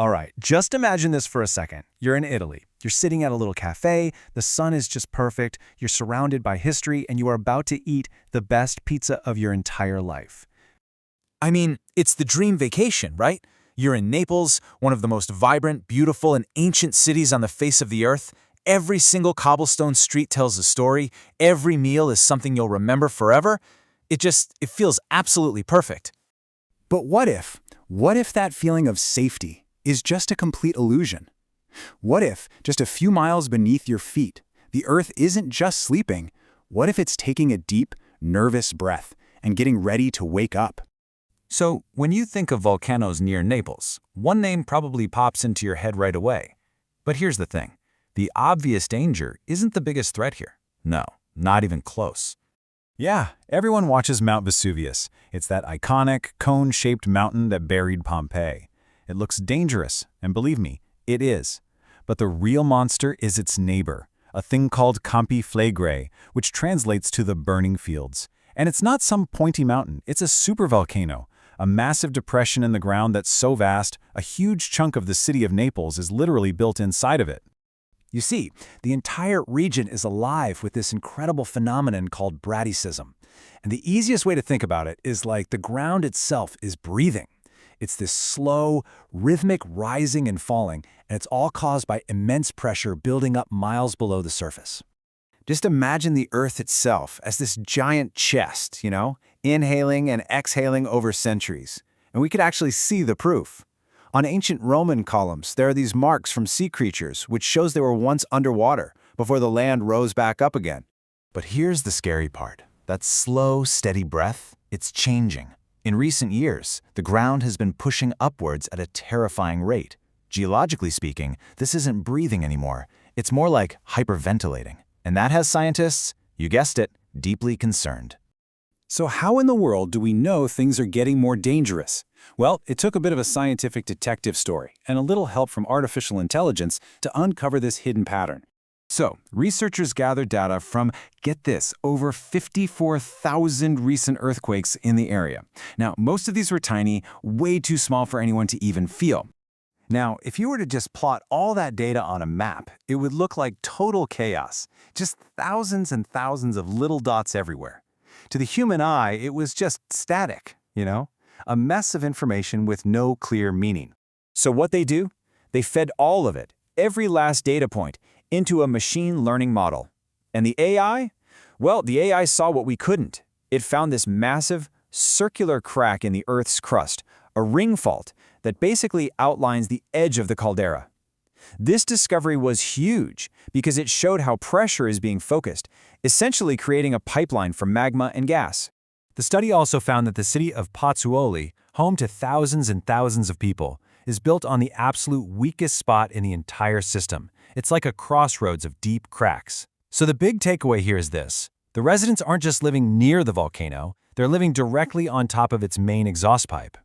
All right, just imagine this for a second. You're in Italy. You're sitting at a little cafe, the sun is just perfect, you're surrounded by history, and you are about to eat the best pizza of your entire life. I mean, it's the dream vacation, right? You're in Naples, one of the most vibrant, beautiful, and ancient cities on the face of the earth. Every single cobblestone street tells a story. Every meal is something you'll remember forever. It feels absolutely perfect. But what if? What if that feeling of safety is just a complete illusion? What if, just a few miles beneath your feet, the Earth isn't just sleeping? What if it's taking a deep, nervous breath and getting ready to wake up? So, when you think of volcanoes near Naples, one name probably pops into your head right away. But here's the thing. The obvious danger isn't the biggest threat here. No, not even close. Yeah, everyone watches Mount Vesuvius. It's that iconic, cone-shaped mountain that buried Pompeii. It looks dangerous, and believe me, it is. But the real monster is its neighbor, a thing called Campi Flegrei, which translates to the burning fields. And it's not some pointy mountain, it's a supervolcano, a massive depression in the ground that's so vast, a huge chunk of the city of Naples is literally built inside of it. You see, the entire region is alive with this incredible phenomenon called bradycism. And the easiest way to think about it is like the ground itself is breathing. It's this slow, rhythmic rising and falling, and it's all caused by immense pressure building up miles below the surface. Just imagine the Earth itself as this giant chest, inhaling and exhaling over centuries. And we could actually see the proof. On ancient Roman columns, there are these marks from sea creatures, which shows they were once underwater before the land rose back up again. But here's the scary part. That slow, steady breath, it's changing. In recent years, the ground has been pushing upwards at a terrifying rate. Geologically speaking, this isn't breathing anymore. It's more like hyperventilating. And that has scientists, you guessed it, deeply concerned. So how in the world do we know things are getting more dangerous? Well, it took a bit of a scientific detective story and a little help from artificial intelligence to uncover this hidden pattern. So, researchers gathered data from, get this, over 54,000 recent earthquakes in the area. Now, most of these were tiny, way too small for anyone to even feel. Now, if you were to just plot all that data on a map, it would look like total chaos. Just thousands and thousands of little dots everywhere. To the human eye, it was just static, a mess of information with no clear meaning. So what they do? They fed all of it, every last data point, into a machine learning model. And the AI? Well, the AI saw what we couldn't. It found this massive, circular crack in the Earth's crust, a ring fault that basically outlines the edge of the caldera. This discovery was huge because it showed how pressure is being focused, essentially creating a pipeline for magma and gas. The study also found that the city of Pozzuoli, home to thousands and thousands of people, is built on the absolute weakest spot in the entire system. It's like a crossroads of deep cracks. So the big takeaway here is this. The residents aren't just living near the volcano, they're living directly on top of its main exhaust pipe.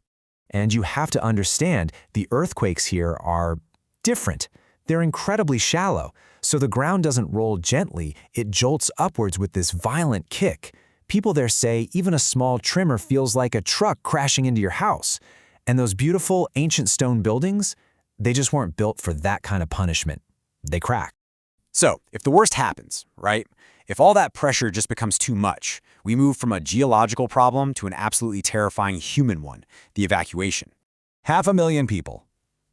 And you have to understand, the earthquakes here are different. They're incredibly shallow, so the ground doesn't roll gently, it jolts upwards with this violent kick. People there say even a small tremor feels like a truck crashing into your house. And those beautiful ancient stone buildings, they just weren't built for that kind of punishment. They crack. So, if the worst happens, right? If all that pressure just becomes too much, we move from a geological problem to an absolutely terrifying human one, the evacuation. 500,000 people.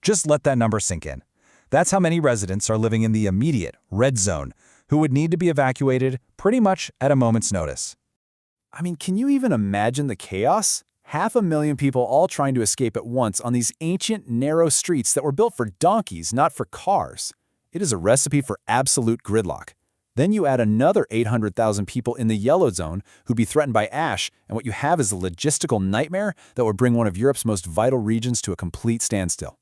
Just let that number sink in. That's how many residents are living in the immediate red zone, who would need to be evacuated pretty much at a moment's notice. I mean, can you even imagine the chaos? 500,000 people all trying to escape at once on these ancient, narrow streets that were built for donkeys, not for cars. It is a recipe for absolute gridlock. Then you add another 800,000 people in the yellow zone who'd be threatened by ash, and what you have is a logistical nightmare that would bring one of Europe's most vital regions to a complete standstill.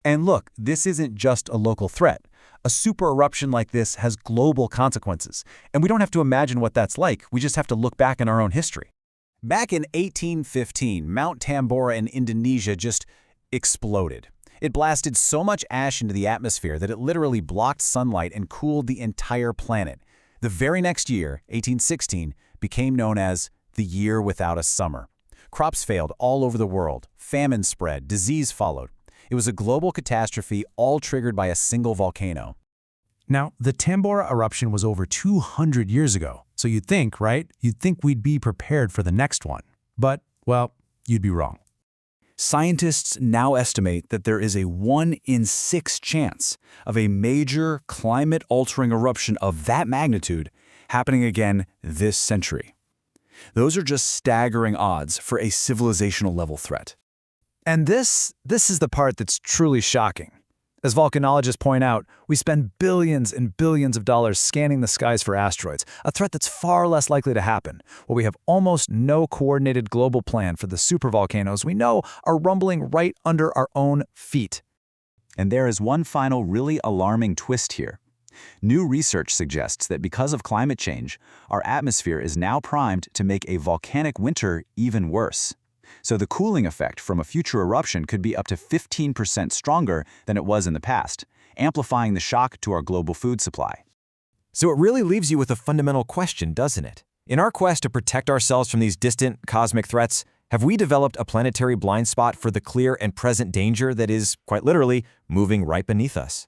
And look, this isn't just a local threat. A super eruption like this has global consequences, and we don't have to imagine what that's like, we just have to look back in our own history. Back in 1815, Mount Tambora in Indonesia just exploded. It blasted so much ash into the atmosphere that it literally blocked sunlight and cooled the entire planet. The very next year, 1816, became known as the year without a summer. Crops failed all over the world, famine spread, disease followed. It was a global catastrophe all triggered by a single volcano. Now, the Tambora eruption was over 200 years ago, so you'd think, right? You'd think we'd be prepared for the next one. But, well, you'd be wrong. Scientists now estimate that there is a 1 in 6 chance of a major climate-altering eruption of that magnitude happening again this century. Those are just staggering odds for a civilizational-level threat. And this is the part that's truly shocking. As volcanologists point out, we spend billions and billions of dollars scanning the skies for asteroids, a threat that's far less likely to happen, while we have almost no coordinated global plan for the supervolcanoes we know are rumbling right under our own feet. And there is one final really alarming twist here. New research suggests that because of climate change, our atmosphere is now primed to make a volcanic winter even worse. So the cooling effect from a future eruption could be up to 15% stronger than it was in the past, amplifying the shock to our global food supply. So it really leaves you with a fundamental question, doesn't it? In our quest to protect ourselves from these distant cosmic threats, have we developed a planetary blind spot for the clear and present danger that is, quite literally, moving right beneath us?